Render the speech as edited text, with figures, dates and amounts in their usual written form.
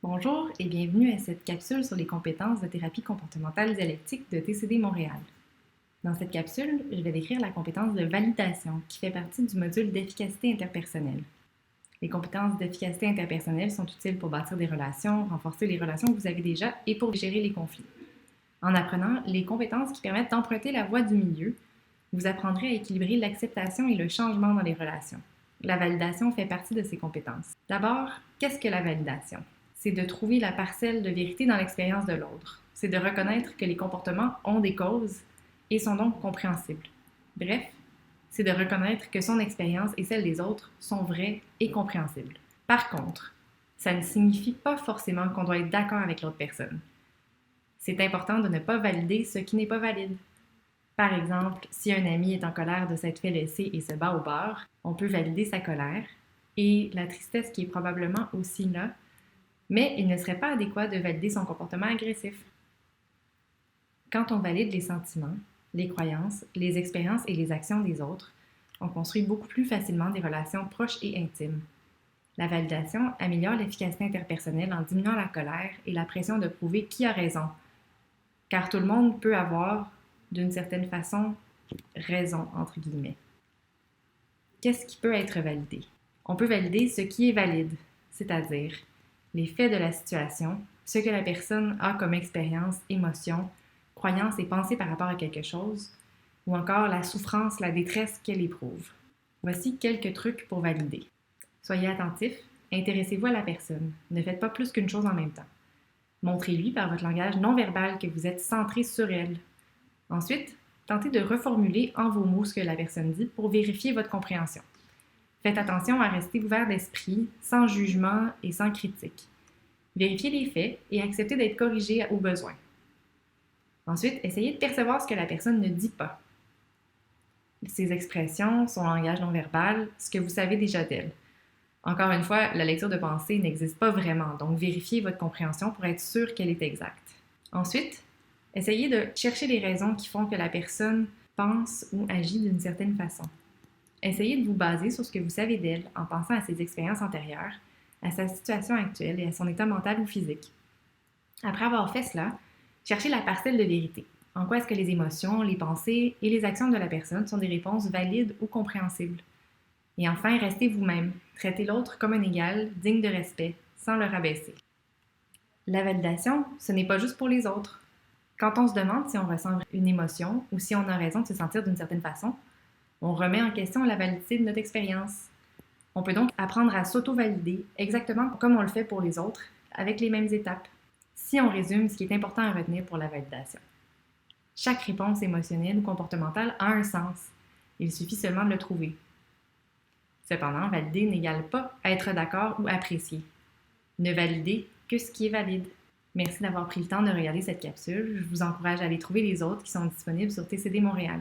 Bonjour et bienvenue à cette capsule sur les compétences de thérapie comportementale dialectique de TCD Montréal. Dans cette capsule, je vais décrire la compétence de validation qui fait partie du module d'efficacité interpersonnelle. Les compétences d'efficacité interpersonnelle sont utiles pour bâtir des relations, renforcer les relations que vous avez déjà et pour gérer les conflits. En apprenant les compétences qui permettent d'emprunter la voie du milieu, vous apprendrez à équilibrer l'acceptation et le changement dans les relations. La validation fait partie de ces compétences. D'abord, qu'est-ce que la validation? C'est de trouver la parcelle de vérité dans l'expérience de l'autre. C'est de reconnaître que les comportements ont des causes et sont donc compréhensibles. Bref, c'est de reconnaître que son expérience et celle des autres sont vraies et compréhensibles. Par contre, ça ne signifie pas forcément qu'on doit être d'accord avec l'autre personne. C'est important de ne pas valider ce qui n'est pas valide. Par exemple, si un ami est en colère de s'être fait laisser et se bat au bar, on peut valider sa colère et la tristesse qui est probablement aussi là, mais il ne serait pas adéquat de valider son comportement agressif. Quand on valide les sentiments, les croyances, les expériences et les actions des autres, on construit beaucoup plus facilement des relations proches et intimes. La validation améliore l'efficacité interpersonnelle en diminuant la colère et la pression de prouver qui a raison, car tout le monde peut avoir, d'une certaine façon, raison, entre guillemets. Qu'est-ce qui peut être validé? On peut valider ce qui est valide, c'est-à-dire les faits de la situation, ce que la personne a comme expérience, émotion, croyance et pensée par rapport à quelque chose, ou encore la souffrance, la détresse qu'elle éprouve. Voici quelques trucs pour valider. Soyez attentif, intéressez-vous à la personne, ne faites pas plus qu'une chose en même temps. Montrez-lui par votre langage non verbal que vous êtes centré sur elle. Ensuite, tentez de reformuler en vos mots ce que la personne dit pour vérifier votre compréhension. Faites attention à rester ouvert d'esprit, sans jugement et sans critique. Vérifiez les faits et acceptez d'être corrigé au besoin. Ensuite, essayez de percevoir ce que la personne ne dit pas. Ses expressions, son langage non verbal, ce que vous savez déjà d'elle. Encore une fois, la lecture de pensée n'existe pas vraiment, donc vérifiez votre compréhension pour être sûr qu'elle est exacte. Ensuite, essayez de chercher les raisons qui font que la personne pense ou agit d'une certaine façon. Essayez de vous baser sur ce que vous savez d'elle en pensant à ses expériences antérieures, à sa situation actuelle et à son état mental ou physique. Après avoir fait cela, cherchez la parcelle de vérité. En quoi est-ce que les émotions, les pensées et les actions de la personne sont des réponses valides ou compréhensibles? Et enfin, restez vous-même. Traitez l'autre comme un égal, digne de respect, sans le rabaisser. La validation, ce n'est pas juste pour les autres. Quand on se demande si on ressent une émotion ou si on a raison de se sentir d'une certaine façon, on remet en question la validité de notre expérience. On peut donc apprendre à s'auto-valider exactement comme on le fait pour les autres, avec les mêmes étapes. Si on résume ce qui est important à retenir pour la validation. Chaque réponse émotionnelle ou comportementale a un sens. Il suffit seulement de le trouver. Cependant, valider n'égale pas être d'accord ou apprécier. Ne valider que ce qui est valide. Merci d'avoir pris le temps de regarder cette capsule. Je vous encourage à aller trouver les autres qui sont disponibles sur TCD Montréal.